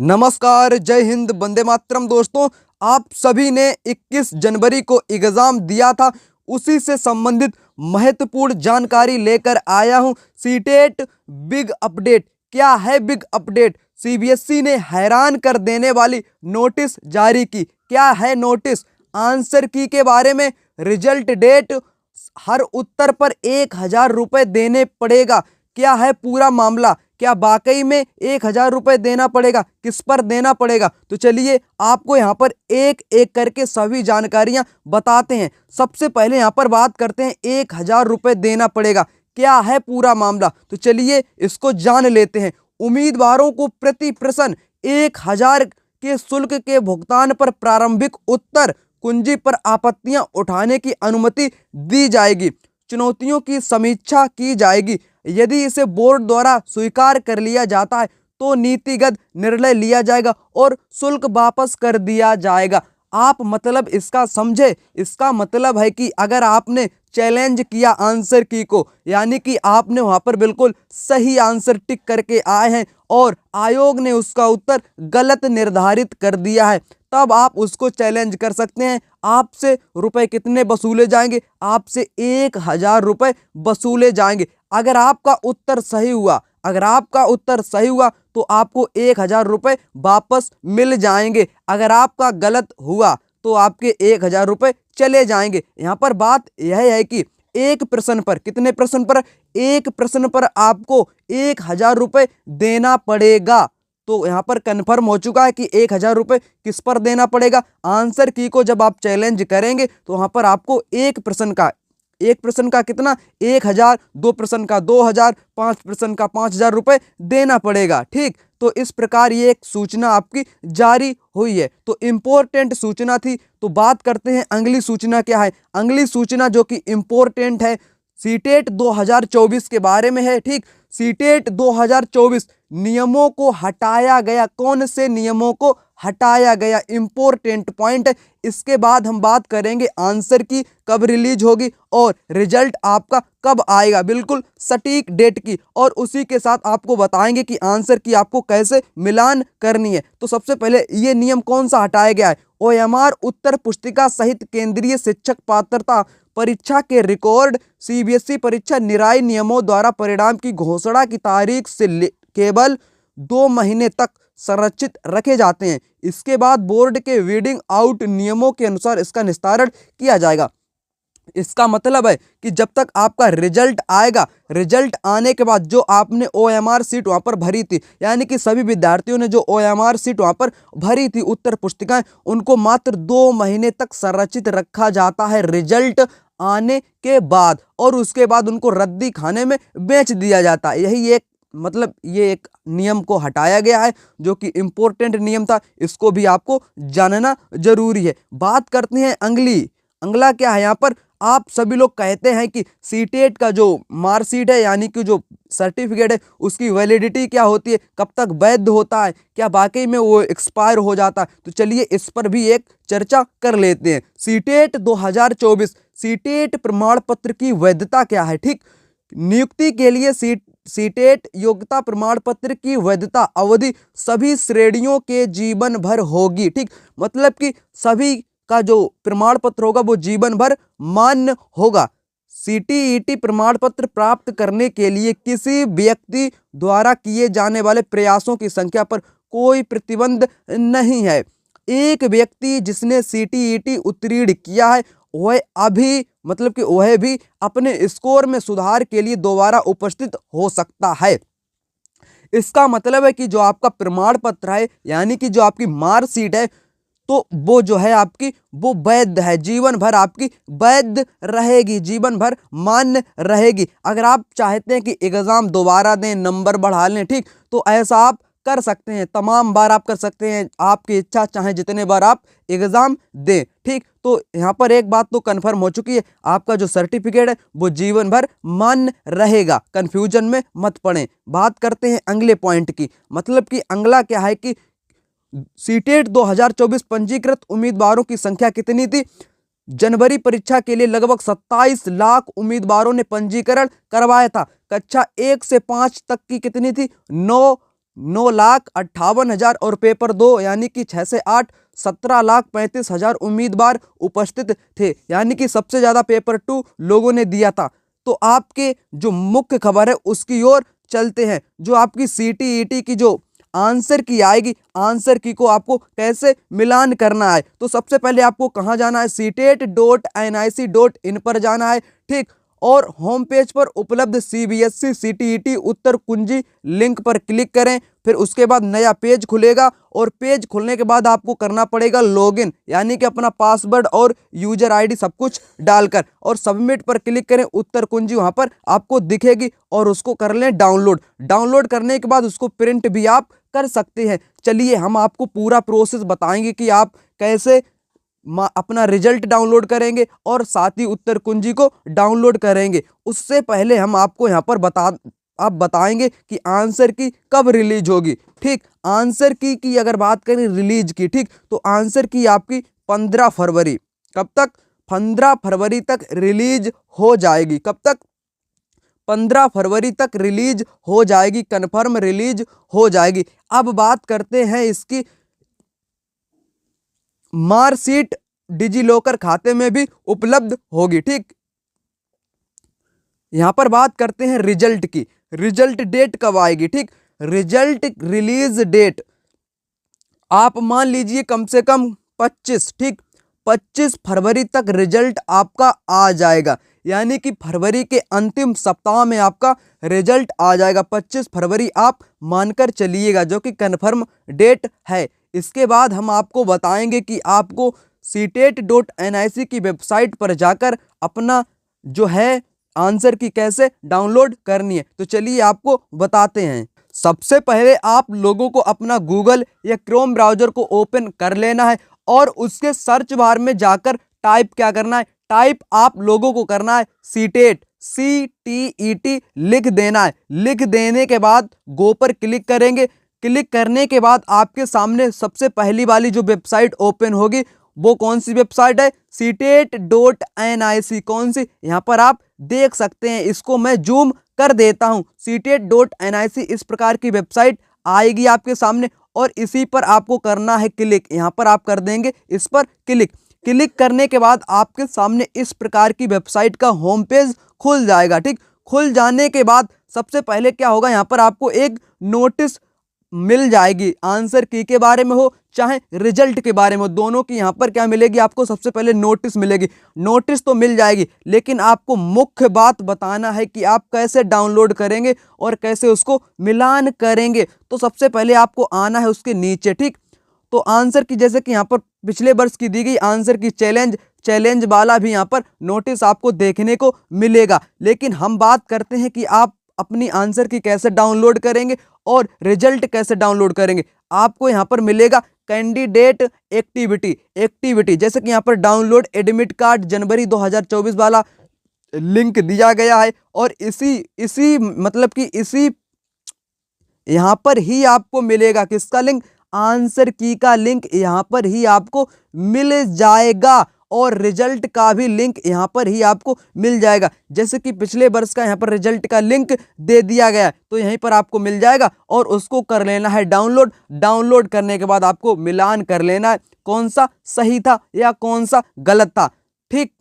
नमस्कार, जय हिंद, वंदे मातरम। दोस्तों, आप सभी ने 21 जनवरी को एग्जाम दिया था, उसी से संबंधित महत्वपूर्ण जानकारी लेकर आया हूं। CTET big update. क्या है बिग अपडेट? सीबीएसई ने हैरान कर देने वाली नोटिस जारी की। क्या है नोटिस? आंसर की के बारे में, रिजल्ट डेट, हर उत्तर पर 1000 रुपए देने पड़ेगा। क्या है पूरा मामला? क्या वाकई में 1000 रुपए देना पड़ेगा? किस पर देना पड़ेगा? तो चलिए आपको यहाँ पर एक एक करके सभी जानकारियां बताते हैं। सबसे पहले यहाँ पर बात करते हैं 1000 रुपए देना पड़ेगा। क्या है पूरा मामला? तो चलिए इसको जान लेते हैं। उम्मीदवारों को प्रति प्रश्न 1000 के शुल्क के भुगतान पर प्रारंभिक उत्तर कुंजी पर आपत्तियां उठाने की अनुमति दी जाएगी। चुनौतियों की समीक्षा की जाएगी। यदि इसे बोर्ड द्वारा स्वीकार कर लिया जाता है तो नीतिगत निर्णय लिया जाएगा और शुल्क वापस कर दिया जाएगा। आप मतलब इसका समझे? इसका मतलब है कि अगर आपने चैलेंज किया आंसर की को, यानी कि आपने वहां पर बिल्कुल सही आंसर टिक करके आए हैं और आयोग ने उसका उत्तर गलत निर्धारित कर दिया है, तब आप उसको चैलेंज कर सकते हैं। आपसे रुपए कितने वसूले जाएंगे? आपसे 1000 रुपए वसूले जाएंगे। अगर आपका उत्तर सही हुआ, अगर आपका उत्तर सही हुआ तो आपको 1000 रुपए वापस मिल जाएंगे। अगर आपका गलत हुआ तो आपके 1000 रुपए चले जाएंगे। यहाँ पर बात यह है कि एक प्रश्न पर, कितने प्रश्न पर? एक प्रश्न पर आपको 1000 रुपए देना पड़ेगा। तो यहाँ पर कंफर्म हो चुका है कि 1000 रुपए किस पर देना पड़ेगा। आंसर की को जब आप चैलेंज करेंगे तो वहां पर आपको एक प्रश्न का कितना? 1000, दो प्रश्न का 2000, 5 प्रश्न का 5000 रुपए देना पड़ेगा। ठीक, तो इस प्रकार ये एक सूचना आपकी जारी हुई है। तो इंपॉर्टेंट सूचना थी। तो बात करते हैं अगली सूचना क्या है। अगली सूचना जो कि इंपॉर्टेंट है, सीटेट 2024 के बारे में है। ठीक, सीटेट 2024 नियमों को हटाया गया। कौन से नियमों को हटाया गया? इंपॉर्टेंट पॉइंट है। इसके बाद हम बात करेंगे आंसर की कब रिलीज होगी और रिजल्ट आपका कब आएगा, बिल्कुल सटीक डेट की, और उसी के साथ आपको बताएंगे कि आंसर की आपको कैसे मिलान करनी है। तो सबसे पहले ये नियम कौन सा हटाया गया है? ओएमआर उत्तर पुस्तिका सहित केंद्रीय शिक्षक पात्रता परीक्षा के रिकॉर्ड सीबीएसई परीक्षा निराई नियमों द्वारा परिणाम की घोषणा की तारीख से केवल 2 महीने तक संरक्षित रखे जाते हैं। इसके बाद बोर्ड के वीडिंग आउट नियमों के अनुसार इसका निस्तारण किया जाएगा। इसका मतलब है कि जब तक आपका रिजल्ट आएगा, रिजल्ट आने के बाद जो आपने ओएमआर सीट वहां पर भरी थी, यानी कि सभी विद्यार्थियों ने जो ओएमआर सीट वहां पर भरी थी, उत्तर पुस्तिकाएं, उनको मात्र 2 महीने तक संरक्षित रखा जाता है रिजल्ट आने के बाद, और उसके बाद उनको रद्दी खाने में बेच दिया जाता है। यही एक मतलब ये एक नियम को हटाया गया है जो कि इंपॉर्टेंट नियम था। इसको भी आपको जानना जरूरी है। बात करते हैं अगला क्या है। यहाँ पर आप सभी लोग कहते हैं कि सीटेट का जो मार्कशीट है, यानी कि जो सर्टिफिकेट है, उसकी वैलिडिटी क्या होती है, कब तक वैध होता है, क्या वाकई में वो एक्सपायर हो जाता है? तो चलिए इस पर भी एक चर्चा कर लेते हैं। सीटेट 2024 सीटेट प्रमाण पत्र की वैधता क्या है? ठीक, नियुक्ति के लिए सीटेट योग्यता प्रमाण पत्र की वैधता अवधि सभी श्रेणियों के जीवन भर होगी। ठीक, मतलब कि सभी का जो प्रमाण पत्र होगा वो जीवन भर मान्य होगा। सीटीईटी प्रमाण पत्र प्राप्त करने के लिए किसी व्यक्ति द्वारा किए जाने वाले प्रयासों की संख्या पर कोई प्रतिबंध नहीं है। एक व्यक्ति जिसने सीटीईटी उत्तीर्ण किया है वह भी अपने स्कोर में सुधार के लिए दोबारा उपस्थित हो सकता है। इसका मतलब है कि जो आपका प्रमाण पत्र है, यानी कि जो आपकी मार्कशीट है, तो वो जो है आपकी वो वैध है, जीवन भर आपकी वैध रहेगी, जीवन भर मान्य रहेगी। अगर आप चाहते हैं कि एग्जाम दोबारा दें, नंबर बढ़ा लें, ठीक, तो ऐसा आप कर सकते हैं, तमाम बार आप कर सकते हैं, आपकी इच्छा, चाहे जितने बार आप एग्जाम दें। ठीक, तो यहाँ पर एक बात तो कंफर्म हो चुकी है, आपका जो सर्टिफिकेट है वो जीवन भर मान्य रहेगा। कंफ्यूजन में मत पड़ें। बात करते हैं अगले पॉइंट की। मतलब कि अगला क्या है कि सीटेट 2024 पंजीकृत उम्मीदवारों की संख्या कितनी थी? जनवरी परीक्षा के लिए लगभग 27 लाख उम्मीदवारों ने पंजीकरण करवाया था। कक्षा 1 से 5 तक की कितनी थी? 9 9,58,000 और पेपर 2 यानी कि 6 से 8 17,35,000 उम्मीदवार उपस्थित थे, यानी कि सबसे ज़्यादा पेपर 2 लोगों ने दिया था। तो आपके जो मुख्य खबर है उसकी ओर चलते हैं। जो आपकी CTET की जो आंसर की आएगी, आंसर की को आपको कैसे मिलान करना है, तो सबसे पहले आपको कहाँ जाना है, ctet.nic.in पर जाना है, ठीक। और होम पेज पर उपलब्ध CBSE CTET उत्तर कुंजी लिंक पर क्लिक करें। फिर उसके बाद नया पेज खुलेगा और पेज खुलने के बाद आपको करना पड़ेगा लॉगिन, यानी कि अपना पासवर्ड और यूजर आईडी सब कुछ डालकर, और सबमिट पर क्लिक करें। उत्तर कुंजी वहां पर आपको दिखेगी और उसको कर लें डाउनलोड। डाउनलोड करने के बाद उसको प्रिंट भी आप कर सकते हैं। चलिए हम आपको पूरा प्रोसेस बताएंगे कि आप कैसे अपना रिजल्ट डाउनलोड करेंगे और साथ ही उत्तर कुंजी को डाउनलोड करेंगे। उससे पहले हम आपको यहाँ पर आप बताएंगे कि आंसर की कब रिलीज होगी, ठीक। आंसर की अगर बात करें रिलीज की, ठीक, तो आंसर की आपकी 15 फरवरी, कब तक, 15 फरवरी तक रिलीज हो जाएगी। कब तक, 15 फरवरी तक रिलीज हो जाएगी, कन्फर्म रिलीज हो जाएगी। अब बात करते हैं इसकी मार्कशीट डिजिलॉकर खाते में भी उपलब्ध होगी, ठीक। यहां पर बात करते हैं रिजल्ट की। रिजल्ट डेट कब आएगी, ठीक। रिजल्ट रिलीज डेट आप मान लीजिए कम से कम 25, ठीक, 25 फरवरी तक रिजल्ट आपका आ जाएगा, यानी कि फरवरी के अंतिम सप्ताह में आपका रिजल्ट आ जाएगा। 25 फरवरी आप मानकर चलिएगा, जो कि कन्फर्म डेट है। इसके बाद हम आपको बताएंगे कि आपको ctet.nic की वेबसाइट पर जाकर अपना जो है आंसर की कैसे डाउनलोड करनी है। तो चलिए आपको बताते हैं। सबसे पहले आप लोगों को अपना गूगल या क्रोम ब्राउजर को ओपन कर लेना है और उसके सर्च बार में जाकर टाइप क्या करना है, टाइप आप लोगों को करना है सीटेट, CTET लिख देना है। लिख देने के बाद गो पर क्लिक करेंगे। क्लिक करने के बाद आपके सामने सबसे पहली वाली जो वेबसाइट ओपन होगी वो कौन सी वेबसाइट है, ctet.nic। कौन सी, यहाँ पर आप देख सकते हैं, इसको मैं जूम कर देता हूं। ctet.nic इस प्रकार की वेबसाइट आएगी आपके सामने और इसी पर आपको करना है क्लिक। यहाँ पर आप कर देंगे इस पर क्लिक। क्लिक करने के बाद आपके सामने इस प्रकार की वेबसाइट का होम पेज खुल जाएगा, ठीक। खुल जाने के बाद सबसे पहले क्या होगा, यहाँ पर आपको एक नोटिस मिल जाएगी, आंसर की के बारे में हो चाहे रिजल्ट के बारे में हो, दोनों की यहाँ पर क्या मिलेगी, आपको सबसे पहले नोटिस मिलेगी। नोटिस तो मिल जाएगी, लेकिन आपको मुख्य बात बताना है कि आप कैसे डाउनलोड करेंगे और कैसे उसको मिलान करेंगे। तो सबसे पहले आपको आना है उसके नीचे, ठीक। तो आंसर की जैसे कि यहाँ पर पिछले वर्ष की दी गई आंसर की चैलेंज वाला भी यहाँ पर नोटिस आपको देखने को मिलेगा। लेकिन हम बात करते हैं कि आप अपनी आंसर की कैसे डाउनलोड करेंगे और रिजल्ट कैसे डाउनलोड करेंगे। आपको यहाँ पर मिलेगा कैंडिडेट एक्टिविटी, जैसे कि यहाँ पर डाउनलोड एडमिट कार्ड जनवरी 2024 वाला लिंक दिया गया है। और इसी मतलब कि इसी यहाँ पर ही आपको मिलेगा किसका लिंक, आंसर की का लिंक यहाँ पर ही आपको मिल जाएगा और रिजल्ट का भी लिंक यहाँ पर ही आपको मिल जाएगा। जैसे कि पिछले वर्ष का यहाँ पर रिजल्ट का लिंक दे दिया गया है, तो यहीं पर आपको मिल जाएगा और उसको कर लेना है डाउनलोड। डाउनलोड करने के बाद आपको मिलान कर लेना है कौन सा सही था या कौन सा गलत था, ठीक।